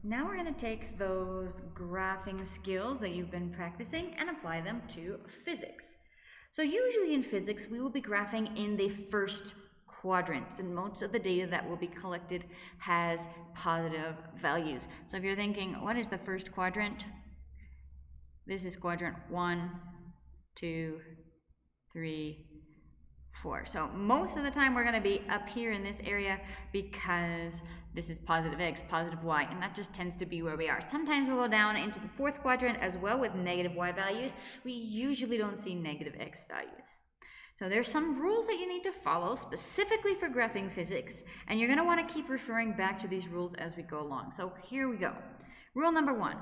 Now we're going to take those graphing skills that you've been practicing and apply them to physics. So usually in physics, we will be graphing in the first quadrants, and most of the data that will be collected has positive values. So if you're thinking, what is the first quadrant? This is quadrant 1, 2, 3, 4. So most of the time we're going to be up here in this area because this is positive x, positive y, and that just tends to be where we are. Sometimes we'll go down into the fourth quadrant as well with negative y values. We usually don't see negative x values. So there's some rules that you need to follow specifically for graphing physics, and you're going to want to keep referring back to these rules as we go along. So here we go. Rule number 1.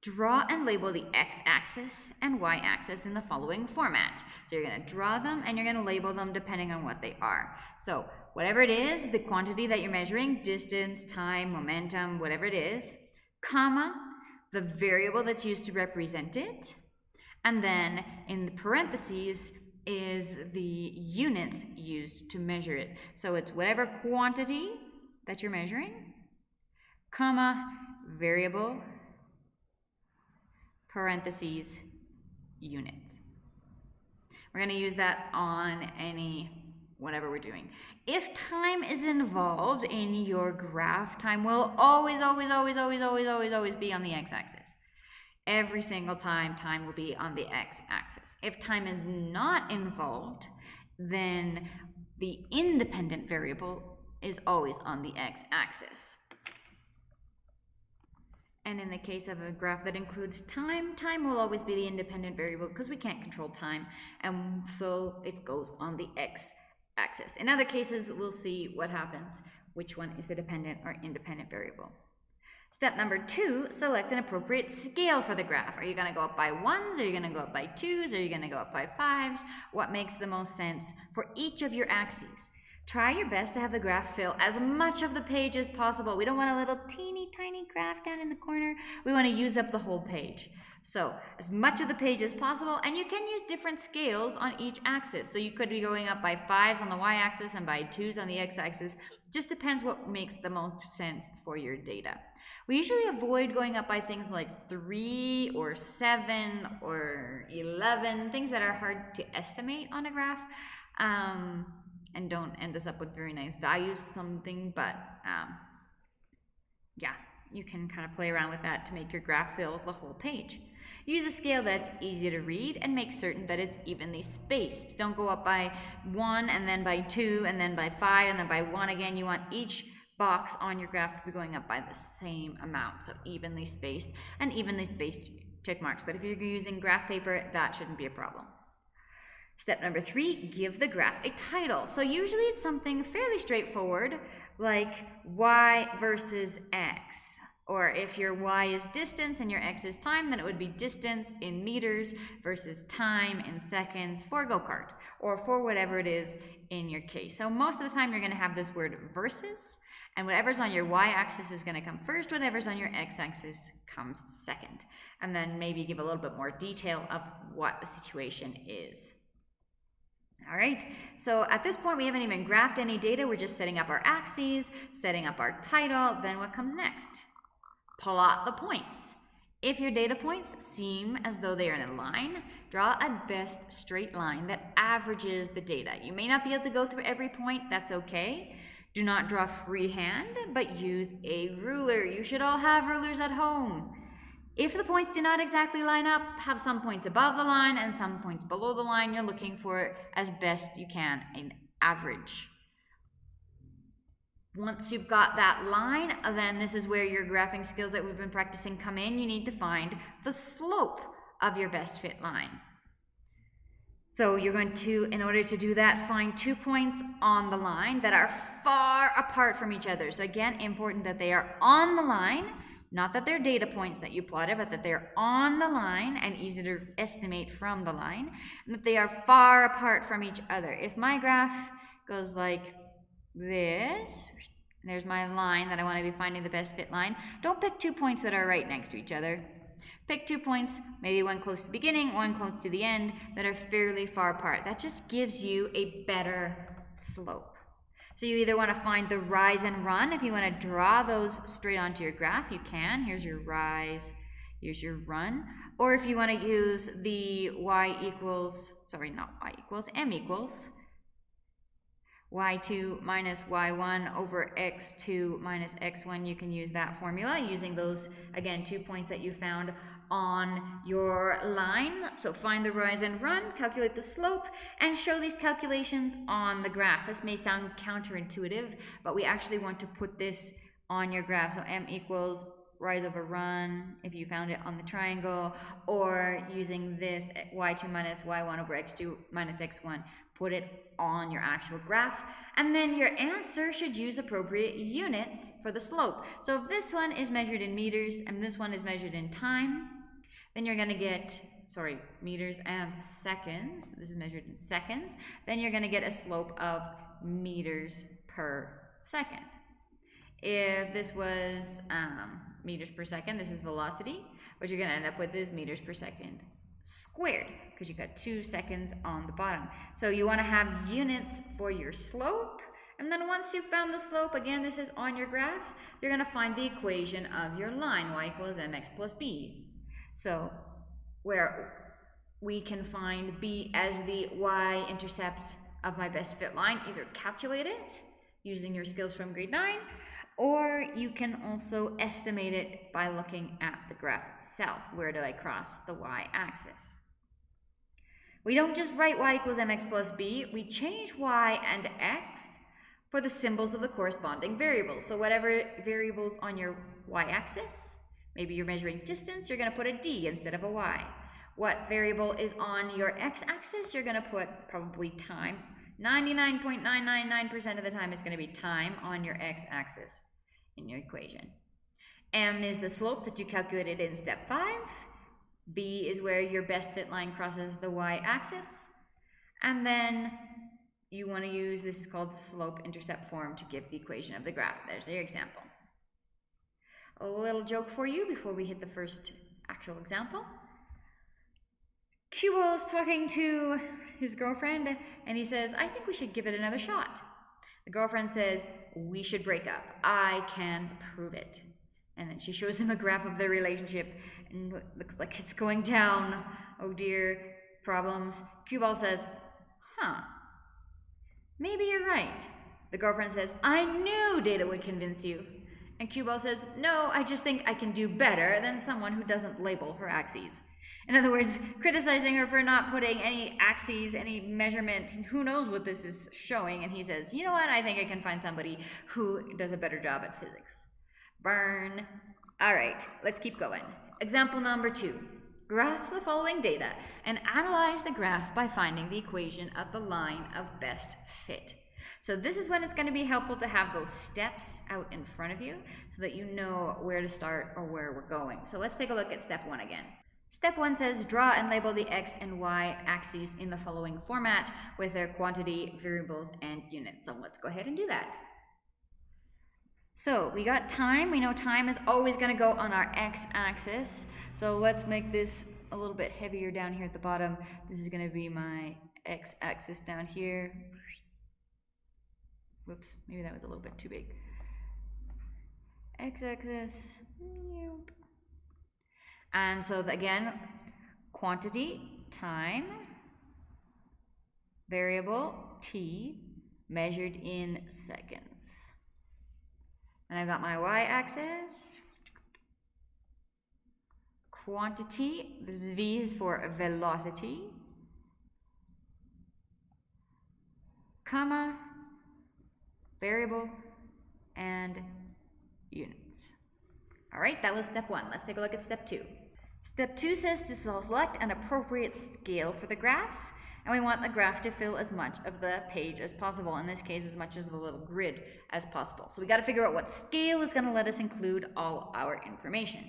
Draw and label the x-axis and y-axis in the following format. So you're going to draw them and you're going to label them depending on what they are. So whatever it is, the quantity that you're measuring, distance, time, momentum, whatever it is, comma, the variable that's used to represent it, and then in the parentheses is the units used to measure it. So it's whatever quantity that you're measuring, comma, variable, parentheses, units. We're going to use that on whatever we're doing. If time is involved in your graph, time will always be on the x-axis. Every single time, time will be on the x-axis. If time is not involved, then the independent variable is always on the x-axis. And in the case of a graph that includes time, time will always be the independent variable because we can't control time, and so it goes on the x-axis. In other cases, we'll see what happens, which one is the dependent or independent variable. Step number 2, select an appropriate scale for the graph. Are you going to go up by 1s? Are you going to go up by 2s? Are you going to go up by 5s? What makes the most sense for each of your axes? Try your best to have the graph fill as much of the page as possible. We don't want a little teeny tiny graph down in the corner. We want to use up the whole page. So as much of the page as possible, and you can use different scales on each axis. So you could be going up by 5s on the y-axis and by 2s on the x-axis. Just depends what makes the most sense for your data. We usually avoid going up by things like 3 or 7 or 11, things that are hard to estimate on a graph. And don't end us up with very nice values, something, but yeah, you can kind of play around with that to make your graph fill the whole page. Use a scale that's easy to read and make certain that it's evenly spaced. Don't go up by 1 and then by 2 and then by 5 and then by 1 again. You want each box on your graph to be going up by the same amount, so evenly spaced and evenly spaced check marks. But if you're using graph paper, that shouldn't be a problem. Step number 3, give the graph a title. So usually it's something fairly straightforward, like y versus x. Or if your y is distance and your x is time, then it would be distance in meters versus time in seconds for a go-kart, or for whatever it is in your case. So most of the time you're going to have this word versus, and whatever's on your y-axis is going to come first, whatever's on your x-axis comes second. And then maybe give a little bit more detail of what the situation is. All right, so at this point we haven't even graphed any data. We're just setting up our axes, setting up our title. Then what comes next? Plot the points. If your data points seem as though they are in a line, draw a best straight line that averages the data. You may not be able to go through every point. That's okay. Do not draw freehand, but use a ruler. You should all have rulers at home. If the points do not exactly line up, have some points above the line and some points below the line. You're looking for, as best you can, an average. Once you've got that line, then this is where your graphing skills that we've been practicing come in. You need to find the slope of your best fit line. So you're going to, in order to do that, find 2 points on the line that are far apart from each other. So again, important that they are on the line. Not that they're data points that you plotted, but that they're on the line and easy to estimate from the line, and that they are far apart from each other. If my graph goes like this, there's my line that I want to be finding the best fit line, don't pick 2 points that are right next to each other. Pick 2 points, maybe one close to the beginning, one close to the end, that are fairly far apart. That just gives you a better slope. So you either want to find the rise and run. If you want to draw those straight onto your graph, you can. Here's your rise, here's your run. Or if you want to use the m equals y2 minus y1 over x2 minus x1, you can use that formula using those, again, 2 points that you found on your line. So find the rise and run, calculate the slope, and show these calculations on the graph. This may sound counterintuitive, but we actually want to put this on your graph. So m equals rise over run, if you found it on the triangle, or using this y2 minus y1 over x2 minus x1, put it on your actual graph, and then your answer should use appropriate units for the slope. So if this one is measured in meters and this one is measured in time, then you're going to get, meters and seconds. This is measured in seconds. Then you're going to get a slope of meters per second. If this was meters per second, this is velocity. What you're going to end up with is meters per second squared, because you've got 2 seconds on the bottom. So you want to have units for your slope, and then once you've found the slope, again, this is on your graph, you're going to find the equation of your line, y equals mx plus b. So where we can find b as the y-intercept of my best fit line, either calculate it using your skills from grade 9, or you can also estimate it by looking at the graph itself. Where do I cross the y-axis? We don't just write y equals mx plus b, we change y and x for the symbols of the corresponding variables. So whatever variables on your y-axis, maybe you're measuring distance, you're going to put a d instead of a y. What variable is on your x-axis, you're going to put probably time. 99.999% of the time it's going to be time on your x-axis in your equation. M is the slope that you calculated in step 5. B is where your best fit line crosses the y-axis. And then you want to use, this is called the slope-intercept form to give the equation of the graph. There's your example. A little joke for you before we hit the first actual example. Cue Ball is talking to his girlfriend, and he says, I think we should give it another shot. The girlfriend says, we should break up. I can prove it. And then she shows him a graph of their relationship, and it looks like it's going down. Oh dear, problems. Cue Ball says, maybe you're right. The girlfriend says, I knew data would convince you. And Cue Ball says, no, I just think I can do better than someone who doesn't label her axes. In other words, criticizing her for not putting any axes, any measurement, who knows what this is showing, and he says, you know what, I think I can find somebody who does a better job at physics. Burn. All right, let's keep going. Example number 2. Graph the following data and analyze the graph by finding the equation of the line of best fit. So this is when it's going to be helpful to have those steps out in front of you so that you know where to start or where we're going. So let's take a look at step 1 again. Step 1 says draw and label the x and y axes in the following format with their quantity, variables, and units. So let's go ahead and do that. So we got time. We know time is always going to go on our x-axis. So let's make this a little bit heavier down here at the bottom. This is going to be my x-axis down here. Whoops, maybe that was a little bit too big. X-axis. And so again, quantity, time, variable, t, measured in seconds. And I've got my y-axis, quantity, this V is for velocity, comma, variable, and units. All right, that was step 1. Let's take a look at step 2. Step 2 says to select an appropriate scale for the graph, and we want the graph to fill as much of the page as possible, in this case as much as the little grid as possible. So we got to figure out what scale is going to let us include all our information.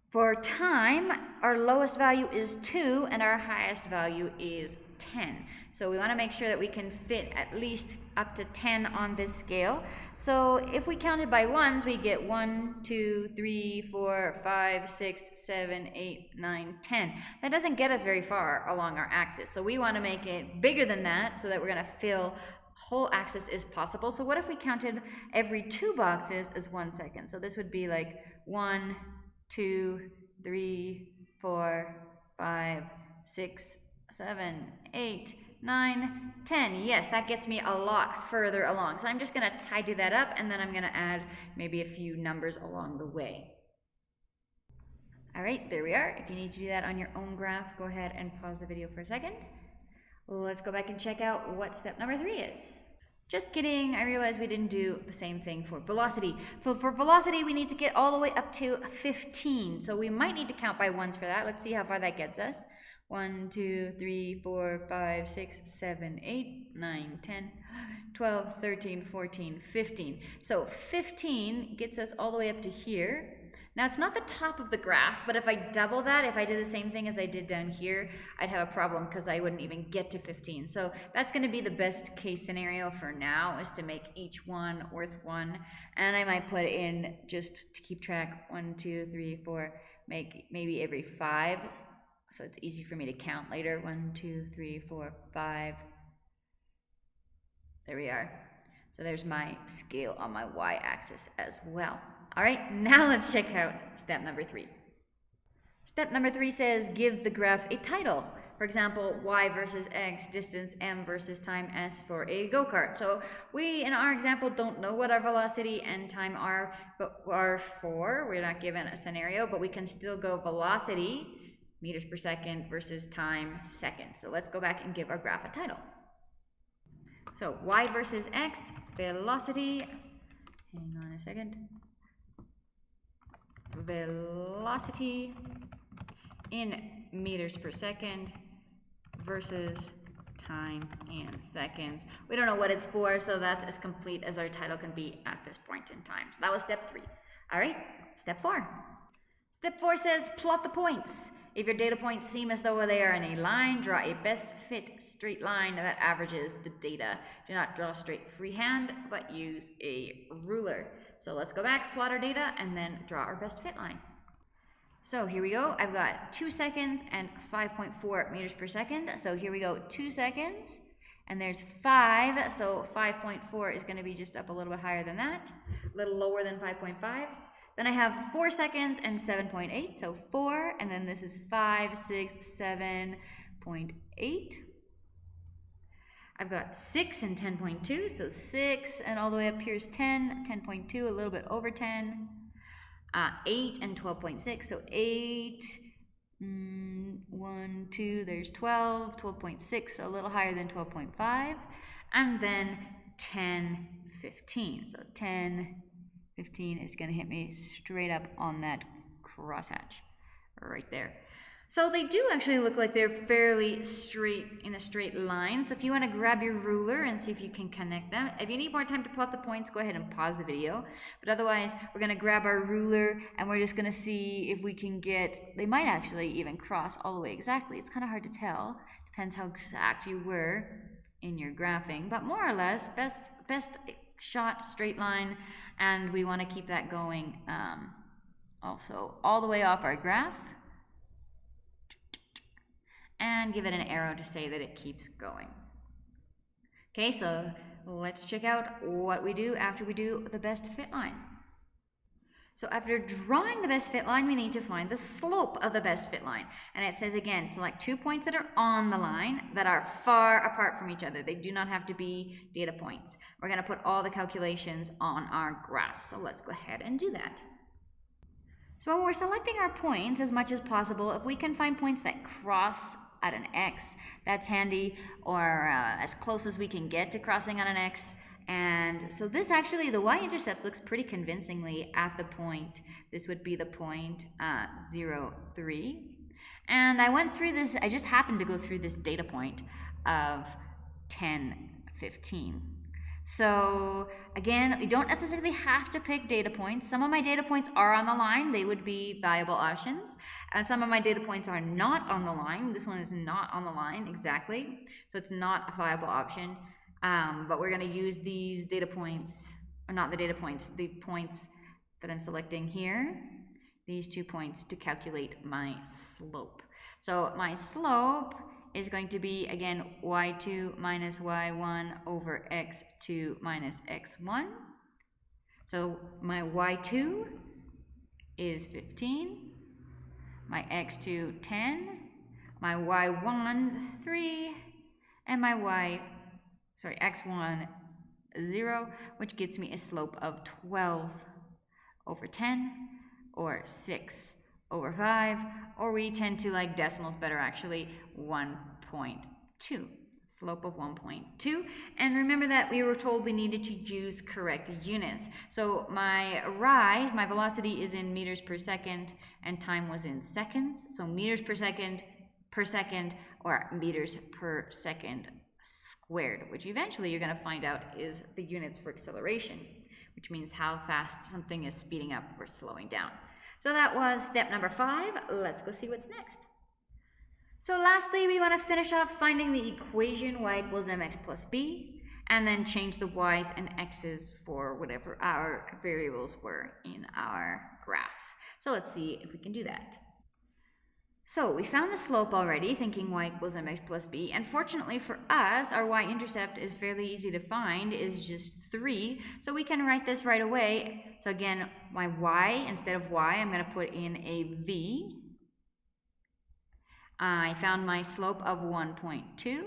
For time, our lowest value is 2 and our highest value is 10. So we want to make sure that we can fit at least up to 10 on this scale. So if we counted by ones, we get 1, 2, 3, 4, 5, 6, 7, 8, 9, 10. That doesn't get us very far along our axis. So we want to make it bigger than that so that we're going to fill whole axis is possible. So what if we counted every 2 boxes as 1 second? So this would be like 1, 2, 3, 4, 5, 6, 7, 8, 9, 10. Yes, that gets me a lot further along. So I'm just going to tidy that up, and then I'm going to add maybe a few numbers along the way. All right, there we are. If you need to do that on your own graph, go ahead and pause the video for a second. Let's go back and check out what step number 3 is. Just kidding, I realized we didn't do the same thing for velocity. So for velocity, we need to get all the way up to 15. So we might need to count by ones for that. Let's see how far that gets us. 1, 2, 3, 4, 5, 6, 7, 8, 9, 10, 12, 13, 14, 15. So 15 gets us all the way up to here. Now it's not the top of the graph, but if I double that, if I did the same thing as I did down here, I'd have a problem because I wouldn't even get to 15. So that's going to be the best case scenario for now, is to make each one worth 1. And I might put in, just to keep track, 1, 2, 3, 4, make maybe every 5. So it's easy for me to count later. 1, 2, 3, 4, 5. There we are. So there's my scale on my y-axis as well. All right, now let's check out step number 3. Step number 3 says give the graph a title. For example, y versus x, distance m versus time s for a go-kart. So we, in our example, don't know what our velocity and time are for. We're not given a scenario, but we can still go velocity, meters per second, versus time, seconds. So let's go back and give our graph a title. So y versus x, velocity, hang on a second. Velocity in meters per second versus time in seconds. We don't know what it's for, so that's as complete as our title can be at this point in time. So that was step 3. All right, step 4. Step 4 says plot the points. If your data points seem as though they are in a line, draw a best fit straight line that averages the data. Do not draw straight freehand, but use a ruler. So let's go back, plot our data, and then draw our best fit line. So here we go. I've got 2 seconds and 5.4 meters per second. So here we go, 2 seconds, and there's 5. So 5.4 is going to be just up a little bit higher than that, a little lower than 5.5. Then I have 4 seconds and 7.8, so 4, and then this is 5, 6, 7.8. I've got 6 and 10.2, so 6, and all the way up here is 10, 10.2, a little bit over 10. 8 and 12.6, so 8, 1, 2, there's 12, 12.6, a little higher than 12.5, and then 10, 15. So 10, 15 is going to hit me straight up on that crosshatch right there. So they do actually look like they're fairly straight, in a straight line. So if you want to grab your ruler and see if you can connect them. If you need more time to plot the points, go ahead and pause the video. But otherwise, we're going to grab our ruler and we're just going to see if we can get, they might actually even cross all the way exactly. It's kind of hard to tell. Depends how exact you were in your graphing. But more or less, best shot straight line. And we want to keep that going also all the way off our graph. And give it an arrow to say that it keeps going. Okay, so let's check out what we do after we do the best fit line. So after drawing the best fit line, we need to find the slope of the best fit line. And it says again, select 2 points that are on the line that are far apart from each other. They do not have to be data points. We're going to put all the calculations on our graph. So let's go ahead and do that. So when we're selecting our points as much as possible, if we can find points that cross at an X, that's handy, or as close as we can get to crossing on an X. And so this actually, the y-intercept looks pretty convincingly at the point. This would be the point 0, 3. And I went through this, I just happened to go through this data point of 10, 15. So again, you don't necessarily have to pick data points. Some of my data points are on the line. They would be viable options. And some of my data points are not on the line. This one is not on the line exactly. So it's not a viable option. But we're going to use these data points, or not the data points, the points that I'm selecting here, these 2 points to calculate my slope. So my slope is going to be, again, y2 minus y1 over x2 minus x1. So my y2 is 15, my x2 10, my y1 3, and my x1 0, which gets me a slope of 12 over 10, or 6 over 5, or we tend to like decimals better actually, 1.2. Slope of 1.2. And remember that we were told we needed to use correct units. So my rise, my velocity is in meters per second, and time was in seconds. So meters per second, or meters per second squared, which eventually you're going to find out is the units for acceleration, which means how fast something is speeding up or slowing down. So that was step number 5. Let's go see what's next. So lastly, we want to finish off finding the equation y equals mx plus b, and then change the y's and x's for whatever our variables were in our graph. So let's see if we can do that. So we found the slope already, thinking y equals mx plus b, and fortunately for us, our y-intercept is fairly easy to find, is just 3, so we can write this right away. So again, my y, instead of y, I'm going to put in a v. I found my slope of 1.2.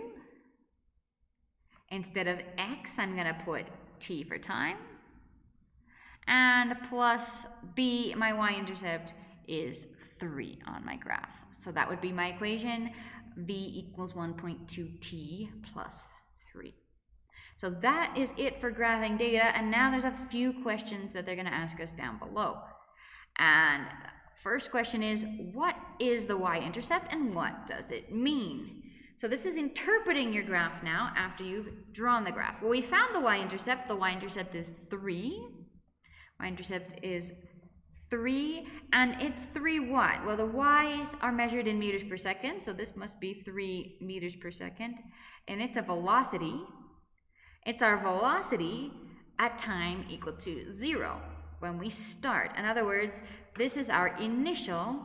Instead of x, I'm going to put t for time. And plus b, my y-intercept is 3 on my graph. So that would be my equation, v equals 1.2t plus 3. So that is it for graphing data, and now there's a few questions that they're going to ask us down below. And first question is, what is the y-intercept and what does it mean? So this is interpreting your graph now after you've drawn the graph. Well, we found the y-intercept. The y-intercept is 3. Y-intercept is 3, and it's 3 what? Well, the y's are measured in meters per second, so this must be 3 meters per second, and it's a velocity. It's our velocity at time equal to 0 when we start. In other words, this is our initial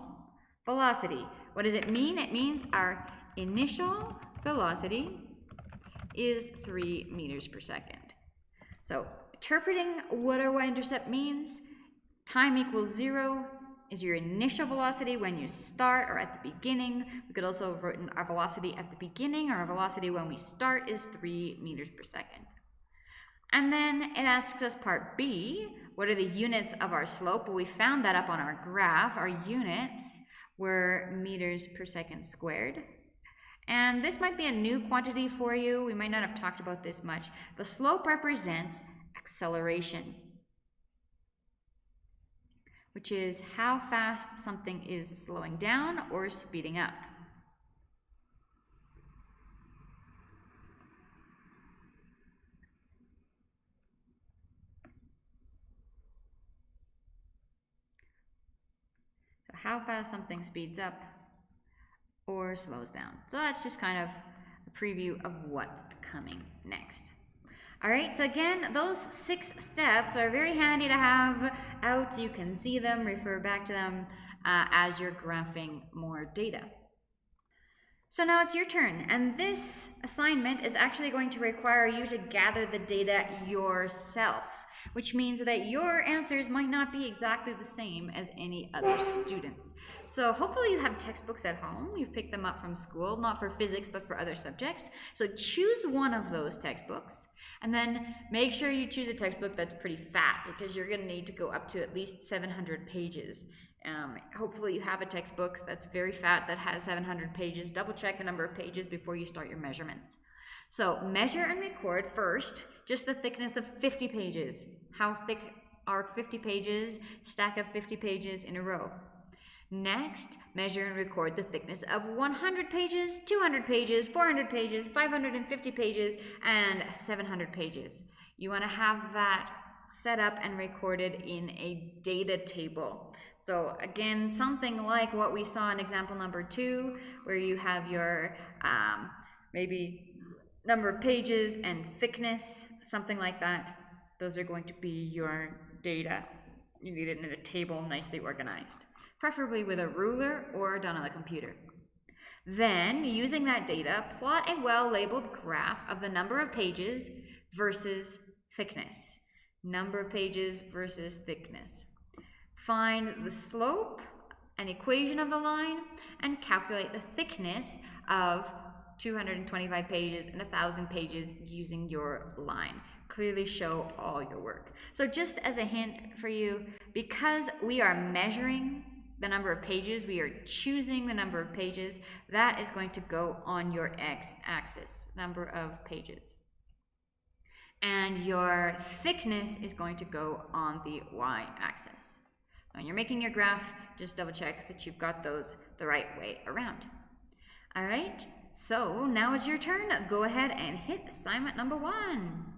velocity. What does it mean? It means our initial velocity is 3 meters per second. So interpreting what our y-intercept means, time equals 0 is your initial velocity when you start or at the beginning. We could also have written our velocity at the beginning, or our velocity when we start is 3 meters per second. And then it asks us part B, what are the units of our slope? Well, we found that up on our graph. Our units were meters per second squared. And this might be a new quantity for you. We might not have talked about this much. The slope represents acceleration, which is how fast something is slowing down or speeding up. So how fast something speeds up or slows down. So that's just kind of a preview of what's coming next. All right, so again, those 6 steps are very handy to have out. You can see them, refer back to them as you're graphing more data. So now it's your turn, and this assignment is actually going to require you to gather the data yourself, which means that your answers might not be exactly the same as any other students. So hopefully you have textbooks at home. You've picked them up from school, not for physics, but for other subjects. So choose one of those textbooks, and then make sure you choose a textbook that's pretty fat, because you're going to need to go up to at least 700 pages. Hopefully you have a textbook that's very fat that has 700 pages. Double check the number of pages before you start your measurements. So measure and record first just the thickness of 50 pages. How thick are 50 pages? Stack of 50 pages in a row. Next, measure and record the thickness of 100 pages, 200 pages, 400 pages, 550 pages, and 700 pages. You want to have that set up and recorded in a data table. So again, something like what we saw in example number 2, where you have your maybe number of pages and thickness, something like that. Those are going to be your data. You need it in a table, nicely organized, preferably with a ruler or done on the computer. Then, using that data, plot a well-labeled graph of the number of pages versus thickness. Number of pages versus thickness. Find the slope, an equation of the line, and calculate the thickness of 225 pages and 1,000 pages using your line. Clearly show all your work. So just as a hint for you, because we are measuring the number of pages, we are choosing the number of pages, that is going to go on your x-axis, number of pages. And your thickness is going to go on the y-axis. When you're making your graph, just double check that you've got those the right way around. All right, so now it's your turn. Go ahead and hit assignment number 1.